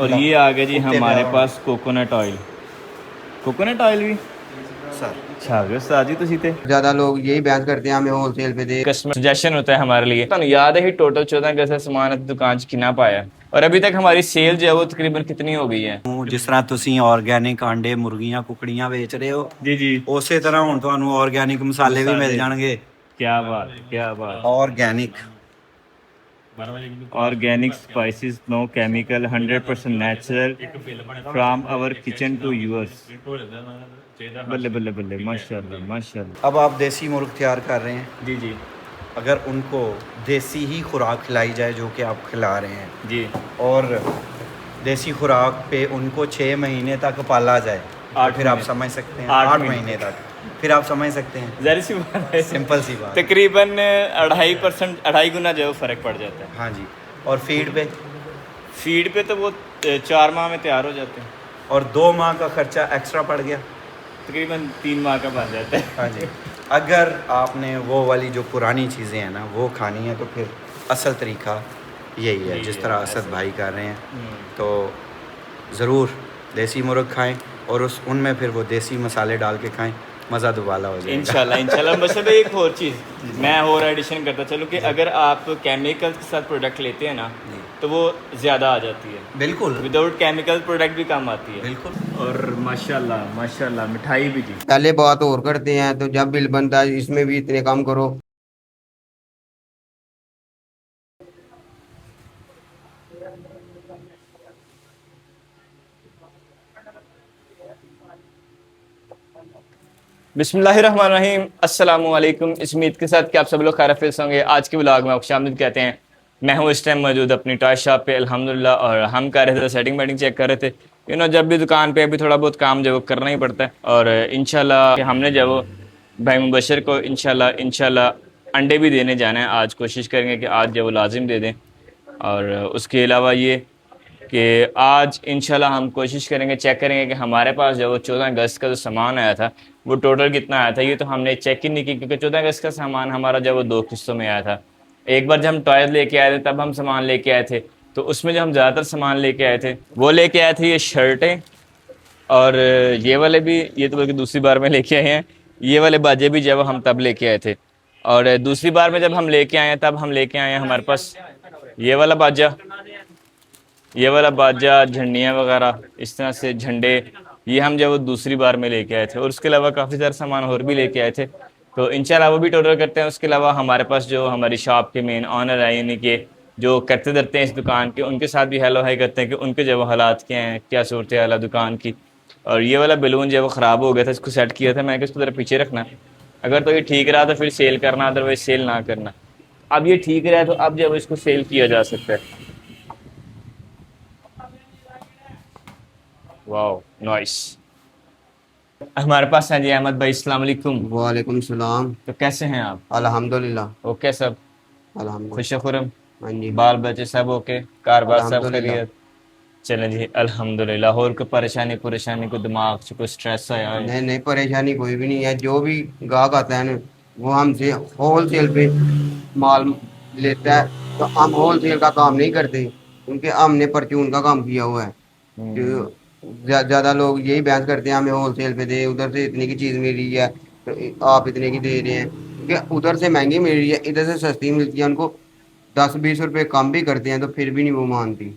और ये आ गया जी हमारे पास कोकोनट ऑयल भी सर छागे उस्ताद जी तुसी ते ज्यादा लोग यही बहस करते हैं हमें होलसेल पे दे। कस्टमर सजेशन होता है हमारे लिए। ਤੁਹਾਨੂੰ याद है ही टोटल 14 गज का सामान दुकान च कितना पाया और अभी तक हमारी सेल जो है वो तकरीबन कितनी हो गई है। ਜਿਸ ਤਰ੍ਹਾਂ ਤੁਸੀਂ ਆਰਗੈਨਿਕ ਆਂਡੇ ਮੁਰਗੀਆਂ ਕੁਕੜੀਆਂ ਵੇਚ ਰਹੇ ਹੋ जी जी ਉਸੇ ਤਰ੍ਹਾਂ ਹੁਣ ਤੁਹਾਨੂੰ ਆਰਗੈਨਿਕ ਮਸਾਲੇ ਵੀ ਮਿਲ ਜਾਣਗੇ। क्या बात क्या बात। Organic organic spices no chemical 100% natural from our kitchen to yours. बल्ले बल्ले बल्ले माशाल्लाह माशाल्लाह। अब आप देसी मुर्ग तैयार कर रहे हैं, जी जी अगर उनको देसी ही खुराक खिलाई जाए जो कि आप खिला रहे हैं जी और देसी खुराक पे उनको 6 महीने तक पाला जाए आठ फिर आप महीने। समझ सकते हैं 8 8 महीने तक फिर आप समझ सकते हैं। जाहिर सी बात है सिंपल सी बात। तकरीबन 2.5% 2.5 गुना जो है फ़र्क पड़ जाता है। हाँ जी। और फीड पे फीड पे तो वो 4 माह में तैयार हो जाते हैं, और 2 माह का खर्चा एक्स्ट्रा पड़ गया। तकरीबन 3 माह का बन जाता है। हाँ जी। अगर आपने वो वाली जो पुरानी चीज़ें हैं ना वो खानी है तो फिर असल तरीका यही है जिस तरह असद भाई कर रहे हैं। तो ज़रूर देसी मुर्ग खाएं और उनमें फिर वो देसी मसाले डाल के खाएं, मज़ा दुबाला हो जाएगा। इंशाल्लाह मतलब एक और चीज़ मैं और एडिशन करता चलूँ कि अगर आप केमिकल के साथ प्रोडक्ट लेते हैं ना तो वो ज़्यादा आ जाती है। बिल्कुल विदाउट केमिकल प्रोडक्ट भी कम आती है। बिल्कुल। और माशाल्लाह माशाल्लाह मिठाई भी जी। पहले बात और करते हैं तो जब बिल बनता है इसमें भी इतने कम करो। बिस्मिल्लाहिर्रहमानिर्रहीम अस्सलाम वालेकुम। इस उम्मीद के साथ कि आप सब लोग खैरियत से होंगे। आज के व्लॉग में खुशामदीद कहते हैं। मैं हूँ इस टाइम मौजूद अपनी टॉय शॉप पे अल्हम्दुलिल्लाह, और हम कर रहे थे सेटिंग वेटिंग चेक कर रहे थे। जब भी दुकान पे अभी थोड़ा बहुत काम जो वो करना ही पड़ता है। और इंशाल्लाह हमने जब वो भाई मुबशर को इंशाल्लाह अंडे भी देने जाना है। आज कोशिश करेंगे कि आज जो वो लाजिम दे दें। और उसके अलावा ये कि आज इंशाल्लाह हम कोशिश करेंगे, चेक करेंगे कि हमारे पास जो वो 14 अगस्त का जो सामान आया था वो टोटल कितना आया था। ये तो हमने चेक ही नहीं की क्योंकि 14 अगस्त का सामान हमारा जब वो 2 किस्तों में आया था। एक बार जब हम टॉयज लेके आए थे तब हम सामान लेके आए थे, तो उसमें जो हम ज़्यादातर सामान लेके आए थे वो लेके आए थे ये शर्टें, और ये वाले भी, ये तो बल्कि दूसरी बार में लेके आए हैं। ये वाले बाजे भी जब हम तब लेके आए थे, और दूसरी बार में जब हम लेके आए हैं तब हम लेके आए हैं हमारे पास ये वाला बाजा, झंडियाँ वगैरह इस तरह से झंडे, ये हम जब वो दूसरी बार में लेके आए थे। और उसके अलावा काफ़ी सारे सामान और भी लेके आए थे, तो इंशाल्लाह वो भी टोटल करते हैं। उसके अलावा हमारे पास जो हमारी शॉप के मेन ऑनर है, यानी कि जो करते धरते हैं इस दुकान के, उनके साथ भी हेलो हाई करते हैं कि उनके जो हालात क्या हैं, क्या सूरत हाल है दुकान की। और ये वाला बैलून जो है वो ख़राब हो गया था, इसको सेट किया था मैं कि इसको ज़रा पीछे रखना, अगर तो ये ठीक रहा तो फिर सेल करना, अदरवाइज सेल ना करना। अब ये ठीक रहा है तो अब जब इसको सेल किया जा सकता है। Wow nice. हमारे पास हैं जी अहमद भाई, अस्सलाम वालेकुम। वालेकुम सलाम। तो कैसे हैं आप? अल्हम्दुलिल्लाह। ओके सब अल्हम्दुलिल्लाह। खुश खुरम, हाँ जी। बाल बच्चे सब ओके, कारोबार सब अल्हम्दुलिल्लाह। खैरियत? चलें जी अल्हम्दुलिल्लाह। और कोई परेशानी कोई दिमाग से कोई स्ट्रेस आया है? नहीं नहीं, परेशानी कोई भी नहीं है। जो भी गाहक आता है ना वो हमसे होल सेल पे माल लेता है, तो हम होल सेल का काम नहीं करते क्योंकि हमने परचून का काम किया हुआ है। जो ज्यादा लोग यही बहस करते हैं हमें होल सेल पे दे, उधर से इतने की चीज़ मिल रही है तो आप इतने की दे रहे हैं, क्योंकि उधर से महंगी मिल रही है इधर से सस्ती मिलती है। उनको 10-20 रुपए कम भी करते हैं तो फिर भी नहीं वो मानती।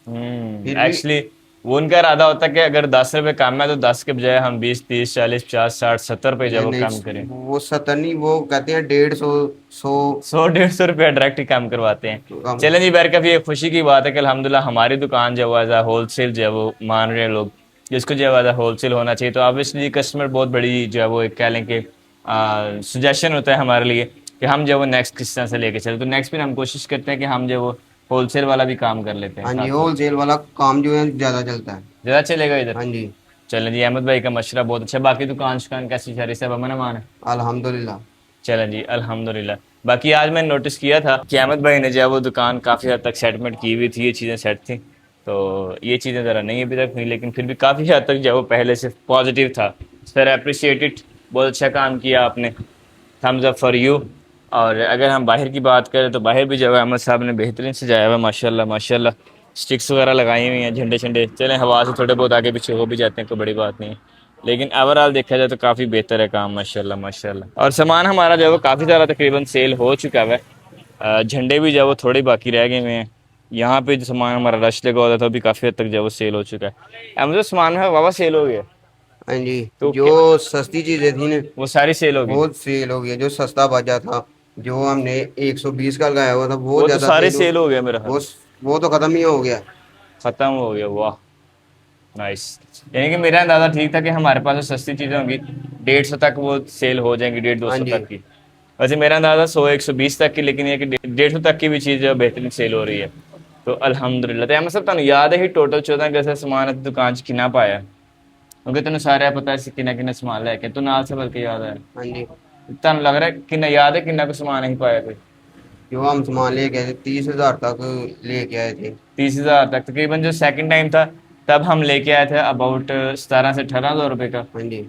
फिर भी एक्चुअली वो उनका इरादा होता है कि अगर 10 रुपये कम है तो 10 के बजाय हम 20, 30, 40, 50, 60, 70 रुपये जब नहीं वो नहीं, कम करें। वो 70 नहीं, वो कहते हैं 150, 100 100-150 रुपया डायरेक्ट ही कम करवाते हैं। कम। चलें जी, बैर काफ़ी एक खुशी की बात है कि अल्हम्दुलिल्लाह हमारी दुकान जो है होल सेल जो है वो मान रहे हैं लोग, जिसको जो है होल सेल होना चाहिए। तो ऑब्वियसली कस्टमर बहुत बड़ी जो है वो एक कह लें कि सजेशन होता है हमारे लिए कि हम जो वो नेक्स्ट किस तरह से लेके चले। तो नेक्स्ट फिर हम कोशिश करते हैं कि हम जो वो होल सेल वाला भी काम कर लेते हैं हाँ जी, साथ साथ। होल सेल वाला काम जो है ज्यादा चलता है। ज़्यादा चलेगा इधर। हाँ जी। चलें जी, अहमद भाई का मशवरा बहुत अच्छा। बाकी दुकान शुकान कैसी शहरी सब अमन अमान है? अल्हम्दुलिल्लाह। चलें जी अल्हम्दुलिल्लाह। बाकी आज मैंने नोटिस किया था कि अहमद भाई ने जो है वो दुकान काफ़ी हद तक सेटमेंट की हुई थी, ये चीज़ें सेट थी। तो ये चीज़ें ज़रा नहीं अभी तक हुई, लेकिन फिर भी काफ़ी हद तक जो है वो पहले से पॉजिटिव था। सर अप्रिशिएटेड, बहुत अच्छा काम किया आपने, थम्स अप फॉर यू। और अगर हम बाहर की बात करें तो बाहर भी जो है अहमद साहब ने बेहतरीन सजाया हुआ माशाल्लाह माशाल्लाह। स्टिक्स वगैरह लगाई हुई हैं, झंडे झंडे चलें हवा से थोड़े बहुत आगे पीछे हो भी जाते हैं, कोई बड़ी बात नहीं है। लेकिन ओवरऑल देखा जाए तो काफ़ी बेहतर है काम, माशाल्लाह माशाल्लाह। और सामान हमारा जो है वो काफ़ी सारा तकरीबन सेल हो चुका है। झंडे भी जो है वो थोड़े बाकी रह गए हुए हैं। यहाँ पे जो सामान हमारा रश लगा हुआ था वो भी काफ़ी हद तक जो है वो सेल हो चुका है। मतलब सामान में वावा सेल हो गया, हाँ जी। तो जो क्या सस्ती चीजें थी ना वो सारी सेल हो गई? वो सेल हो गया। जो सस्ता बचा था, जो हमने 120 का लगाया हुआ था, वो वो तो ज्यादा सारे सेल हो। सेल हो गया मेरा ख्याल। वो वो तो खत्म ही हो गया। ख़त्म हो गया, वाह नाइस। यानी कि मेरा अंदाज़ा ठीक था कि हमारे पास जो सस्ती चीज़ें होंगी 150 तक वो सेल हो जाएंगी, 150-200 हाँ जी। तक की। वैसे मेरा अंदाज़ा 100-120 तक की, लेकिन ये कि 150 तक की भी चीज़ जो है बेहतरीन सेल हो रही है। तो अल्हम्दुलिल्लाह। तो मतलब तुहानू याद है ही टोटल 14 गज का समान है दुकान च कितना पाया? क्योंकि तेन सारा पता है किन्ना किन्ना समान लैके तू नाल से बल्कि याद है, हाँ जी। तुहानू लग रहा है किन्ना याद है किन्ना को समान नहीं पाया कोई? जो हम सामान लेके आए थे 30,000 तक लेके आए थे। 30,000 तक तकरीबन। जो सेकंड टाइम था तब हम लेके आए थे अबाउट 17 से 18 हज़ार रुपये का। हाँ जी।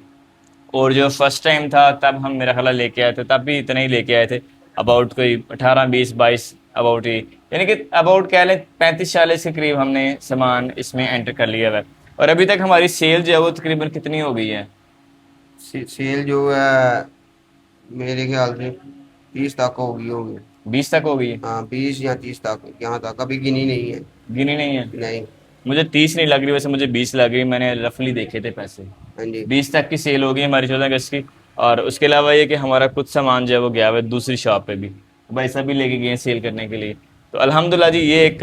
और जो फर्स्ट टाइम था तब हम मेरा ख्याल है लेके आए थे, तब भी इतना ही लेके आए थे, अबाउट कोई 18-20-22 अबाउट ही। यानी कि अबाउट कह लें 35-40 के करीब हमने सामान इसमें एंटर कर लिया है। और अभी तक हमारी सेल जो है वो तकरीबन कितनी हो गई है? सेल जो है मेरे ख्याल से 30 तक होगी। 20 तक हो गई है? हाँ, 20 या 30 तक, यहाँ तक अभी गिनी नहीं है। गिनी नहीं है? नहीं। मुझे 30 नहीं लग रही, वैसे मुझे 20 लग रही, मैंने रफली देखे थे पैसे। हाँ जी। 20 तक की सेल होगी हमारी 14 अगस्त की। और उसके अलावा ये कि हमारा कुछ सामान जो है वो गया हुआ है दूसरी शॉप पे भी, भाई सब भी लेके गए हैं सेल करने के लिए। तो अल्हम्दुलिल्लाह जी, ये एक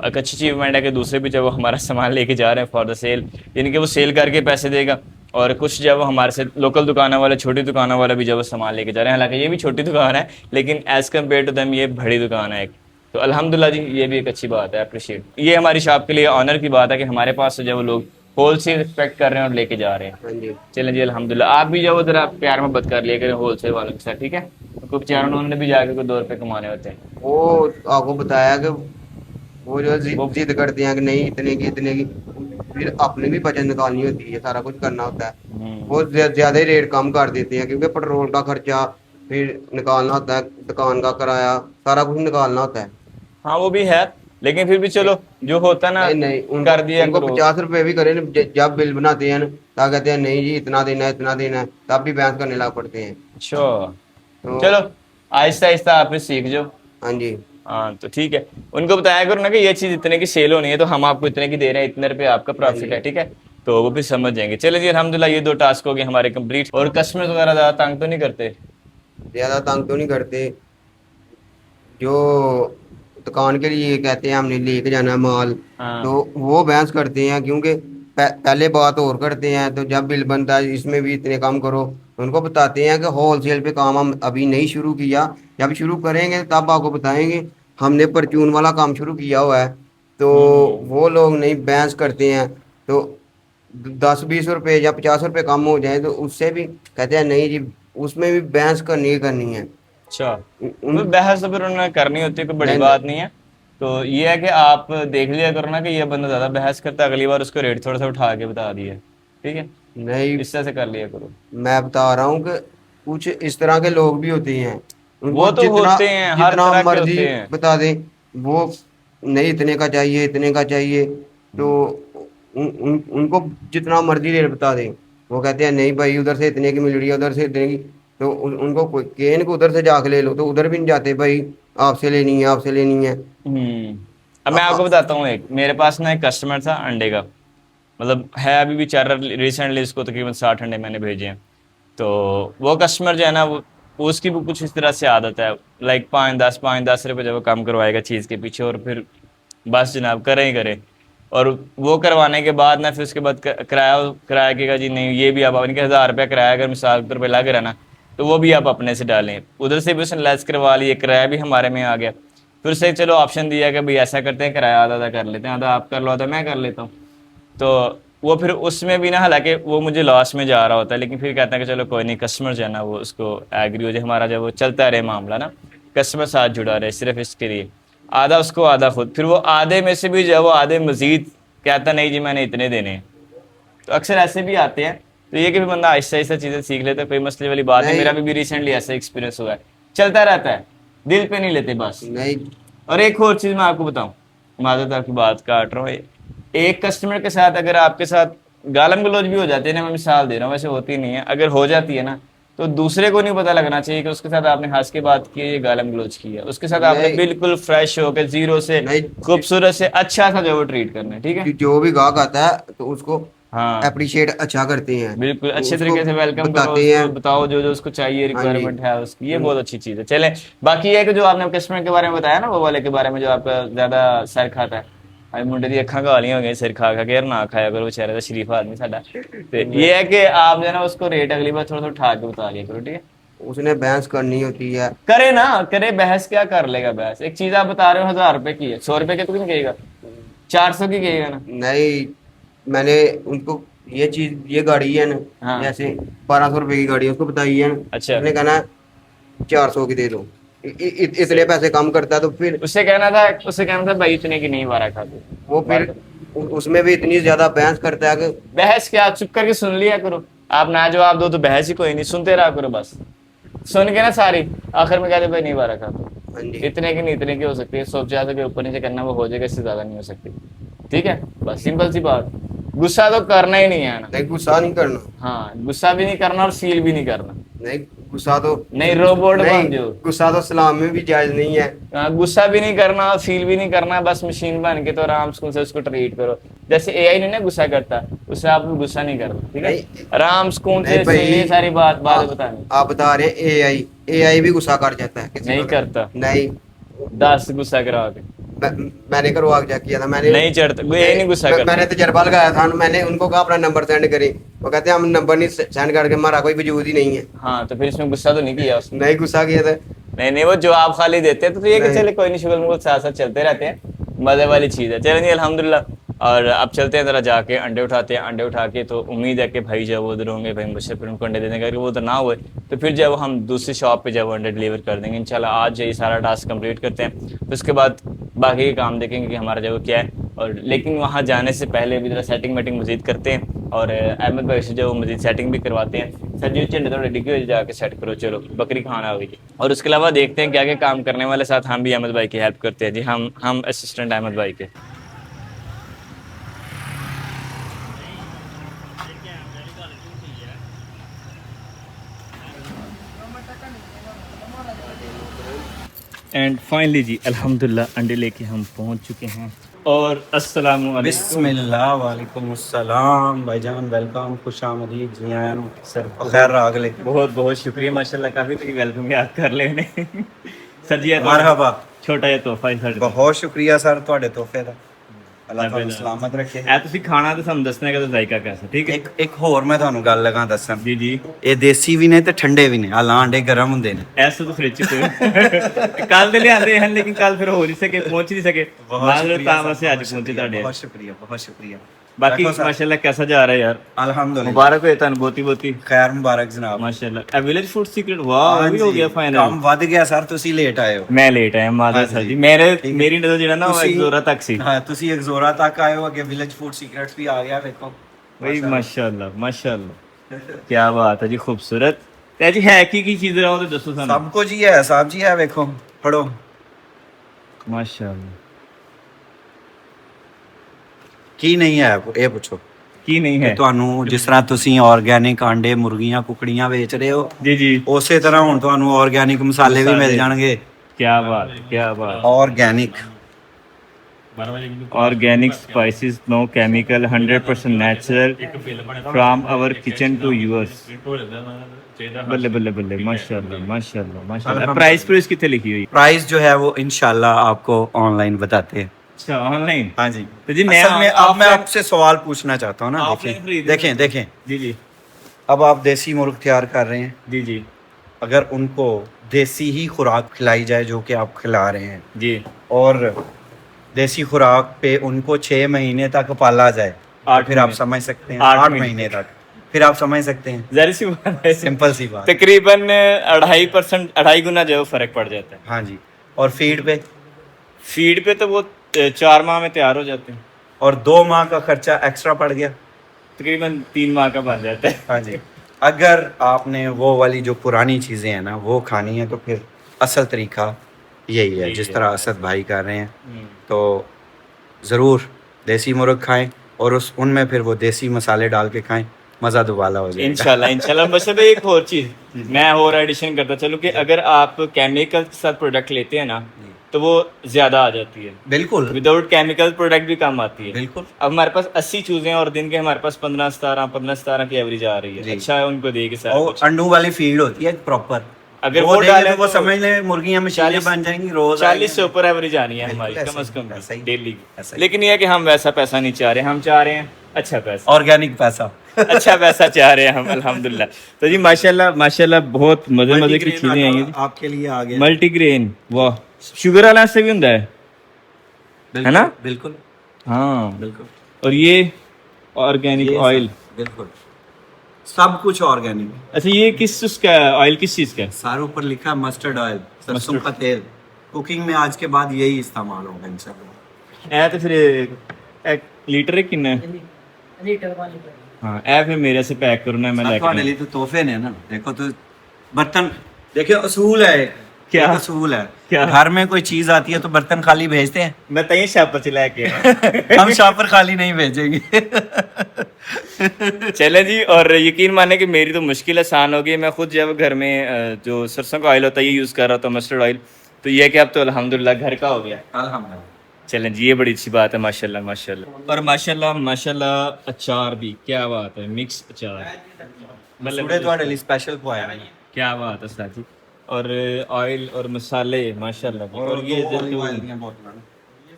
अच्छी अचीवमेंट है कि दूसरे भी जो है वो हमारा सामान लेके जा रहे हैं फॉर द सेल। यानी कि वो सेल करके पैसे देगा, और कुछ जो है वो हमारे से लोकल दुकानों वाले, छोटी दुकानों वाले भी जो है वो सामान लेके जा रहे हैं। हालांकि ये भी छोटी दुकान है, लेकिन एज़ कम्पेयर टू दम ये बड़ी दुकान है एक। तो अल्हम्दुलिल्लाह जी, ये भी एक अच्छी बात है, अप्रिशिएट। ये हमारी शॉप के लिए ऑनर की बात है कि हमारे पास से जो वो लोग होल सेल एक्सपेक्ट कर रहे हैं और लेके जा रहे हैं। हाँ जी। चलें जी, अल्हम्दुलिल्लाह। आप भी जो ज़रा प्यार मोहब्बत कर लिया करें होल सेल वालों के साथ, ठीक है? क्योंकि बेचारों उन्होंने भी जाके कोई 2 रुपये कमाने होते हैं। वो आपको बताया कि वो जो वो जिद करते हैं कि नहीं इतने की इतने की, फिर अपनी भी बचत निकालनी होती है, सारा कुछ करना होता है। वो ज्यादा ही रेट कम कर देते हैं, क्योंकि पेट्रोल का खर्चा फिर निकालना होता है, दुकान का किराया, सारा कुछ निकालना होता है। हाँ वो भी है, लेकिन फिर भी चलो जो होता ना नहीं नहीं, उनको कर दिया उनको करो। 50 रुपए भी करें ना, जब बिल बनाते हैं ना, तब कहते हैं नहीं जी इतना देना है इतना देना है, तब भी बहस करने लग पड़ते हैं। अच्छा, तो चलो आहिस्ता आहिस्ता आप भी सीख जाओ। हाँ जी। हाँ तो ठीक है, उनको बताया करो ना कि ये चीज़ इतने की सेल होनी है, तो हम आपको इतने की दे रहे हैं, इतने रुपए आपका हाँ प्रॉफिट जी। है, ठीक है? तो वो भी समझ जाएंगे। चलो जी, अल्हम्दुलिल्लाह ये 2 टास्क हो गए हमारे कंप्लीट। और कस्टमर वगैरह ज़्यादा तंग तो नहीं करते? ज्यादा तंग तो नहीं करते। जो दुकान के लिए कहते हैं हमने लेके जाना है माल, हाँ। तो वो बहस करते हैं, क्योंकि पहले बात और करते हैं, तो जब बिल बनता है इसमें भी इतने काम करो। उनको बताते हैं कि होल सेल पे काम हम अभी नहीं शुरू किया, जब शुरू करेंगे तब आपको बताएंगे, हमने परचून वाला काम शुरू किया हुआ है। तो हम्म। वो लोग नहीं बहस करते हैं। तो 10-20 रुपए या 50 रुपए कम हो जाए तो उससे भी कहते हैं नहीं जी, उसमें भी बहस करनी है। अच्छा, उन तो बहस तो फिर उन्होंने करनी होती है, कोई बड़ी नहीं बात नहीं है। तो ये है कि आप देख लिया करो ना कि ये बंदा ज़्यादा बहस करता है, अगली बार उसको रेट थोड़ा सा उठा के बता दिया, ठीक है? नहीं, इस तरह से कर लिया करो। मैं बता रहा हूँ कि कुछ इस तरह के लोग भी होते हैं, उनको वो तो जितना होते हैं, हर जितना तरह के मर्जी होते हैं। बता दें, वो नहीं इतने का चाहिए इतने का चाहिए। तो उनको जितना मर्जी रेट बता दें, वो कहते हैं नहीं भाई उधर से इतने की मिल रही है उधर से इतने की। तो उनको कोई केन को उधर से जाके ले लो, तो उधर भी नहीं जाते भाई, आपसे लेनी है आपसे लेनी है। अब अ- मैं आपको अ- बताता हूँ, एक मेरे पास ना एक कस्टमर था अंडे का, मतलब है अभी भी चल रहा, रिसेंटली इसको तकरीबन 60 अंडे मैंने भेजे हैं। तो वो कस्टमर जो है ना, वो उसकी भी कुछ इस तरह से आदत है, लाइक 5-10 रुपये जब वो कम करवाएगा चीज़ के पीछे, और फिर बस जनाब करे ही करे। और वो करवाने के बाद ना फिर उसके बाद किराया किराया के जी नहीं, ये भी आप इनके 1000 रुपया किराया अगर मिसाल के तौर पर लग रहा ना, तो वो भी आप अपने से डालें। उधर से भी उसने लेस करवा लिए, किराया भी हमारे में आ गया। फिर से चलो ऑप्शन दिया कि भाई ऐसा करते हैं, किराया आधा आधा कर लेते हैं, आधा आप कर लो आधा मैं कर लेता हूँ। तो वो फिर उसमें भी ना, हालांकि वो मुझे लॉस में जा रहा होता है, लेकिन फिर कहता है कि चलो कोई नहीं, कस्टमर जो है ना वो उसको एग्री हो जाए, हमारा जब वो चलता रहे मामला ना, कस्टमर साथ जुड़ा रहे, सिर्फ इसके लिए आधा उसको आधा खुद। फिर वो आधे में से भी जो है वो आधे मजीद कहता नहीं जी मैंने इतने देने हैं। तो अक्सर ऐसे भी आते हैं। तो ये कि भी बंदा आहिस्ता आहिस्ता चीज़ें सीख लेता है, कोई मसले वाली बात नहीं। नहीं मेरा भी रिसेंटली ऐसा एक्सपीरियंस हुआ है, चलता रहता है, दिल पे नहीं लेते बस। नहीं। और एक और चीज़ मैं आपको बताऊं, माज़रत आपकी बात काट रहा हूँ। एक कस्टमर के साथ अगर आपके साथ गालम गलौज भी हो जाती है ना, मैं मिसाल दे रहा हूँ, वैसे होती नहीं है, अगर हो जाती है ना तो दूसरे को नहीं पता लगना चाहिए कि उसके साथ आपने हंस के बात की है, ये गालम गलौज की है। उसके साथ आपने नहीं बिल्कुल फ्रेश होकर जीरो से नहीं, खूबसूरत से अच्छा सा जो वो ट्रीट करना है, ठीक है। जो भी गाहक आता है तो उसको हाँ अप्रिशिएट अच्छा करते हैं, बिल्कुल, अच्छे उसको तरीके से वेलकम करो, बताते हैं। उसको बताओ जो जो उसको चाहिए, हाँ जी। रिक्वायरमेंट है उसकी, ये बहुत अच्छी चीज़ है। चलें, बाकी ये है कि जो आपने कस्टमर के बारे में बताया ना, वो वाले के बारे में जो आपका ज़्यादा सर खाता है, अरे मुंडे दी अक्खां गालियां हो गई सिर खा खा के, यार ना खाया करो, बेचारे का शरीफ आदमी साडा। तो ये है कि आप जो है ना उसको रेट अगली बार थोड़ा थोड़ा ठा के बता दिया करो, ठीक है। उसने बहस करनी होती है। करे ना करे, बहस क्या कर लेगा बहस, एक चीज़ आप बता रहे हो 1000 रुपए की है, 100 रुपए की तो नहीं कहेगा, 400 की कहेगा ना। नहीं, मैंने उनको ये चीज, ये गाड़ी है ना, हाँ जैसे 1200 रुपए की गाड़ी है, उसको बताई है ना, अच्छा, उसने कहना 400 की दे दो। इतने सही। पैसे कम करता है तो फिर उससे कहना था भाई इतने की नहीं मारा खा तू। वो फिर उसमें भी इतनी ज्यादा बहस करता है कि बहस क्या, चुप करके सुन लिया करो। आप ना जवाब दो तो बहस ही कोई नहीं, सुनते रहा करो बस। सुन के ना सारी आखिर में कहते भाई नहीं बारह का तो हाँ जी। इतने की नहीं, इतने की हो सकती है, 150 के ऊपर नीचे करना वो हो जाएगा, इससे ज्यादा नहीं हो सकती, ठीक है। बस सिंपल सी बात, गुस्सा तो करना ही नहीं है ना। नहीं, गुस्सा नहीं करना। हाँ, गुस्सा भी नहीं करना और फील भी नहीं करना। नहीं, गुस्सा तो नहीं रोबोट बन नहीं, जाओ। गुस्सा तो सलाम में भी जायज नहीं है। हाँ, गुस्सा भी नहीं करना और फील भी नहीं करना, बस मशीन बन के तो आराम से उसको ट्रीट करो। जैसे एआई नहीं ना गुस्सा करता, उससे आप भी गुस्सा नहीं करना, ठीक है। नहीं, आराम सुकून नहीं से भाई, ये सारी बात बतानी। आप बता रहे हैं एआई भी गुस्सा कर जाता है किसी नहीं वक्त। करता, नहीं, 10 गुस्सा करा के मैंने करवा के चेक किया था। मैंने नहीं चढ़ता, ये नहीं गुस्सा करता। मैंने तजर्बा लगाया था, मैंने उनको कहा अपना नंबर सेंड करें, वो कहते हैं हम नंबर नहीं सेंड करके, हमारा कोई वजूद ही नहीं है। हाँ तो फिर इसमें गुस्सा तो नहीं किया उसने। नहीं गुस्सा किया था। नहीं नहीं, वो जवाब खाली देते हैं तो ये कि नहीं। चले कोई नहीं, शुगर मुगल साथ साथ चलते रहते हैं, मजे वाली चीज़ है। चलें जी अल्हम्दुलिल्लाह। और अब चलते हैं ज़रा जाके अंडे उठाते हैं। अंडे उठा के तो उम्मीद है कि भाई जब वो उधर होंगे भाई मुझसे, फिर उनको अंडे देने का, अगर वो उधर ना हुए तो फिर जब हम दूसरी शॉप पे जब अंडे डिलीवर कर देंगे इंशाल्लाह। आज ये सारा टास्क कंप्लीट करते हैं, फिर उसके बाद बाकी के काम देखेंगे कि हमारा जब क्या है। और लेकिन वहाँ जाने से पहले भी ज़रा सेटिंग वेटिंग मज़ीद करते हैं, और अहमद भाई से जो मज़ीद सेटिंग भी करवाते हैं। सर जी झंडे तो रेडी की जाके सेट करो, चलो बकरी खाना हो गई। और उसके अलावा देखते हैं क्या क्या काम करने वाले साथ हम भी अहमद भाई की हेल्प करते हैं जी। हम असिस्टेंट अहमद भाई के। एंड फाइनली जी अल्हम्दुलिल्लाह अंडे लेके हम पहुंच चुके हैं। और अस्सलाम वालेकुम। बिस्मिल्लाह वालेकुम अस्सलाम भाईजान, वेलकम, खुश आमदीद, जी आया सर, खैर अगले बहुत बहुत शुक्रिया माशाल्लाह, काफ़ी तो वेलकम याद कर लेने सर जी। मरहबा, छोटा ਜਿਹਾ ਤੋਹਫਾ ਹੀ ਸਾਡੇ ਤੋਂ। बहुत शुक्रिया सर ਤੁਹਾਡੇ ਤੋਹਫੇ ਦਾ, ਅੱਲਾਹ ਤੁਹਾਨੂੰ ਸਲਾਮਤ ਰੱਖੇ। ਇਹ ਤੁਸੀਂ ਖਾਣਾ ਤੇ ਸਾਨੂੰ ਦੱਸਣਾ ਕਿ ਜ਼ਾਇਕਾ कैसा, ठीक है। ਇੱਕ ਹੋਰ ਮੈਂ ਤੁਹਾਨੂੰ ਗੱਲ ਲਗਾ ਦੱਸਣ, जी जी, ਇਹ ਦੇਸੀ ਵੀ ਨੇ ਤੇ ਠੰਡੇ ਵੀ ਨੇ, ਆ ਲਾਂਡੇ ਗਰਮ ਹੁੰਦੇ ਨੇ। ऐसा तो फ्रिज पे ਕੱਲ ਦੇ ਲਿਆਂਦੇ ਹਨ, ਲੇਕਿन ਕੱਲ ਫਿਰ ਹੋ ਨਹੀਂ ਸਕੇ, ਪਹੁੰਚ ਨਹੀਂ ਸਕੇ, ਮਾਜ਼ਰਤ ਤਾਂ ਵਸੇ ਅੱਜ ਪਹੁੰਚੇ ਤੁਹਾਡੇ। ਬਹੁਤ ਸ਼ੁਕਰੀਆ, ਬਹੁਤ ਸ਼ੁਕਰੀਆ। बाकी देखो सर, माशाल्लाह कैसा जा रहा है यार, अल्हम्दुलिल्लाह, मुबारक हो ਤੁਹਾਨੂੰ ਬਹੁਤੀ ਬਹੁਤੀ खैर मुबारक जनाब। माशाल्लाह। विलेज फूड सीक्रेट वाह भी हो गया फाइनल। ਕੰਮ ਵੱਧ ਗਿਆ ਸਰ, ਤੁਸੀਂ ਲੇਟ ਆਏ ਹੋ। मैं लेट आया मादर हाँ सर जी। जी, मेरे ठीक है। मेरी नजर ਜਿਹੜਾ ਨਾ ਉਹ ਤੁਸੀਂ- ਐਗਜ਼ੋਰਾ ਤੱਕ ਸੀ। ਹਾਂ, ਤੁਸੀਂ ਐਗਜ਼ੋਰਾ ਤੱਕ ਆਏ ਹੋ, ਅੱਗੇ ਵਿਲੇਜ ਫੂਡ ਸੀਕ੍ਰੇਟਸ ਵੀ ਆ ਗਿਆ, ਵੇਖੋ भाई माशाल्लाह माशाल्लाह, क्या बात है जी, खूबसूरत। ਤੇ ਜੀ ਹੈ ਕੀ ਚੀਜ਼ ਰਹਾ ਉਹ ਤੇ ਦੱਸੋ ਸਾਨੂੰ। ਸਭ ਕੁਝ ਹੀ ਹੈ ਸਾਹਿਬ ਜੀ, ਹੈ ਵੇਖੋ, ਫੜੋ। माशाल्लाह, ਕੀ ਨਹੀਂ ਹੈ ਇਹ ਪੁੱਛੋ। ਕੀ ਨਹੀਂ ਹੈ। ਤੁਹਾਨੂੰ ਜਿਸ ਤਰ੍ਹਾਂ ਤੁਸੀਂ ਆਰਗੈਨਿਕ ਆਂਡੇ, ਮੁਰਗੀਆਂ, ਕੁਕੜੀਆਂ ਵੇਚ ਰਹੇ ਹੋ, जी जी, ਉਸੇ ਤਰ੍ਹਾਂ ਹੁਣ ਤੁਹਾਨੂੰ ਆਰਗੈਨਿਕ ਮਸਾਲੇ ਵੀ ਮਿਲ ਮਸਾਲੇ। ਜਾਣਗੇ। क्या बात क्या बात। Organic organic spices, no chemical, 100% natural from our kitchen to yours. बल्ले बल्ले बल्ले, माशाल्लाह माशाल्लाह माशाल्लाह। प्राइस कितने लिखी हुई। प्राइस जो है वो इंशाल्लाह आपको ऑनलाइन बताते हैं। अच्छा ऑनलाइन। हाँ जी। तो जी मैं असल में अब मैं आपसे सवाल पूछना चाहता हूँ ना, ऑफलाइन देखिए खरीद- देखें देखें, जी जी अब आप देसी मुर्ग तैयार कर रहे हैं, जी जी अगर उनको देसी ही खुराक खिलाई जाए जो कि आप खिला रहे हैं, जी, और देसी खुराक पे उनको 6 महीने तक पाला जाए, तो 8 फिर आप महीने। समझ सकते हैं, 8 8 महीने तक, फिर आप समझ सकते हैं। जहरी सी बात है, सिंपल सी बात। तकरीबन 2.5%, 2.5 गुना जो है फर्क पड़ जाता है। हाँ जी। और फीड पे, फीड पे तो वो 4 माह में तैयार हो जाते हैं, और 2 माह का खर्चा एक्स्ट्रा पड़ गया। तकरीबन 3 माह का बन जाता है। हाँ जी। अगर आपने वो वाली जो पुरानी चीज़ें हैं ना वो खानी है, तो फिर असल तरीका यही है, जिस तरह असद भाई कर रहे हैं। तो ज़रूर देसी मुर्ग खाएं और उनमें फिर वो देसी मसाले डाल के खाएं, मज़ा दुबाला हो जाएगा। इंशाल्लाह बस अब एक और चीज़ मैं और एडिशन करता चलूँ कि अगर आप केमिकल के साथ प्रोडक्ट लेते हैं ना तो वो ज़्यादा आ जाती है, बिल्कुल विदाउट केमिकल प्रोडक्ट भी कम आती है। बिल्कुल। अब हमारे पास 80 चूज़ें और दिन के हमारे पास 15-17 की एवरेज आ रही है। जी। अच्छा है उनको दे के सारा और कुछ। अंडों वाली फील्ड होती है प्रॉपर, अगर वो वो देंगे डालें तो वो तो समझ लें मुर्गियां मशीनें 40 बन जाएंगी रोज 40 से ऊपर एवरेज आनी है हमारी बिल्कुल कम ऐसा से ही, ऐसा कम ही। डेली ऐसा की। ही। लेकिन ये है कि हम वैसा पैसा नहीं चाह रहे, हम चाह रहे हैं अच्छा पैसा, ऑर्गेनिक पैसा। अच्छा पैसा चाह रहे हैं हम अल्हम्दुलिल्लाह। तो जी माशाल्लाह माशाल्लाह बहुत मजे की मल्टीग्रेन चीजें आई हैं। आपके लिए आ गया। मल्टीग्रेन वाह, शुगर वाला से भी ਹੁੰਦਾ है बिल्कुल, ना? बिल्कुल हाँ। बिल्कुल। और ये ऑर्गेनिक ये ऑयल, बिल्कुल सब कुछ ऑर्गेनिक। अच्छा ये किस उसका ऑयल किस चीज का है? सारे ऊपर लिखा है मस्टर्ड ऑयल, सरसों का तेल। कुकिंग में आज के बाद यही इस्तेमाल होगा इंशाल्लाह। ए तो फिर एक लीटर कितना है? हाँ ए फिर मेरे से पैक करो ना, मैं ਤੁਹਾਡੇ ਲਈ लेके तो तोहफे ने ना। देखो तो बर्तन, देखियो असूल है एक। क्या? एक असूल है क्या? घर में कोई चीज आती है तो बर्तन खाली भेजते हैं, मैं तय शापर से लेके आया। हम शापर खाली नहीं भेजेंगे। चले जी, और यकीन माने कि मेरी तो मुश्किल आसान हो गई। मैं खुद जब घर में जो सरसों का ऑयल होता है ये यूज़ कर रहा था, मस्टर्ड ऑयल, तो ये कि अब तो अल्हम्दुलिल्लाह घर का हो गया। अल्हम्दुलिल्लाह। चलें जी, ये बड़ी अच्छी बात है माशाल्लाह माशाल्लाह। और माशाल्लाह माशाल्लाह अचार भी क्या बात है, मिक्स अचार सूड़े ਤੁਹਾਡੇ ਲਈ स्पेशल पवाया है। क्या बात है साथी। और ऑयल और मसाले माशाल्लाह जी। और ये जैतून,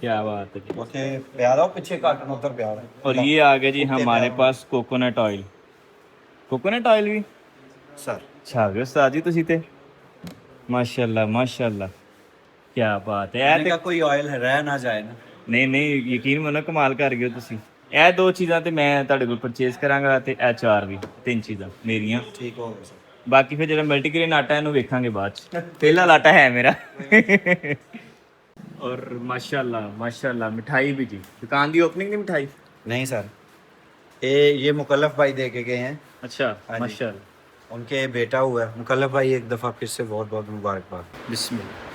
क्या बात है जी। ਉੱਥੇ ਪਿਆ ਦਾ ਪਿੱਛੇ ਕਾਟਨ ਉੱਧਰ ਪਿਆ ਦਾ। और ये आ गया जी हमारे पास कोकोनट ऑयल। कोकोनट ऑयल भी सर छा गए उस्ताद जी तुसी ते माशाल्लाह माशाल्लाह, क्या बात है। मैंने कहा कोई ऑयल रह ना जाए ना। ਨਹੀਂ ਯਕੀਨ ਮੰਨੋ ਕਮਾਲ ਕਰ ਗਏ ਹੋ ਤੁਸੀਂ। ਇਹ ਦੋ ਚੀਜ਼ਾਂ ਤੇ ਮੈਂ ਤੁਹਾਡੇ ਕੋਲ ਪਰਚੇਸ ਕਰਾਂਗਾ ਤੇ ਇਹ ਚਾਰ ਵੀ, ਤਿੰਨ ਚੀਜ਼ਾਂ ਮੇਰੀਆਂ। ठीक हो गया सर। ਬਾਕੀ ਫਿਰ ਜਿਹੜਾ ਮਲਟੀਗ੍ਰੇਨ ਆਟਾ ਇਹਨੂੰ ਵੇਖਾਂਗੇ ਬਾਅਦ ਚ। ਪਹਿਲਾ ਆਟਾ ਹੈ ਮੇਰਾ। और माशाल्लाह मिठाई भी जी, दुकान की ओपनिंग नहीं मिठाई। नहीं सर, ये मुकल्लफ भाई दे के गए हैं। अच्छा हाँ जी। माशाल्लाह। उनके बेटा हुआ है मुकल्लफ भाई, एक दफ़ा फिर से बहुत बहुत मुबारकबाद। बिस्मिल्लाह।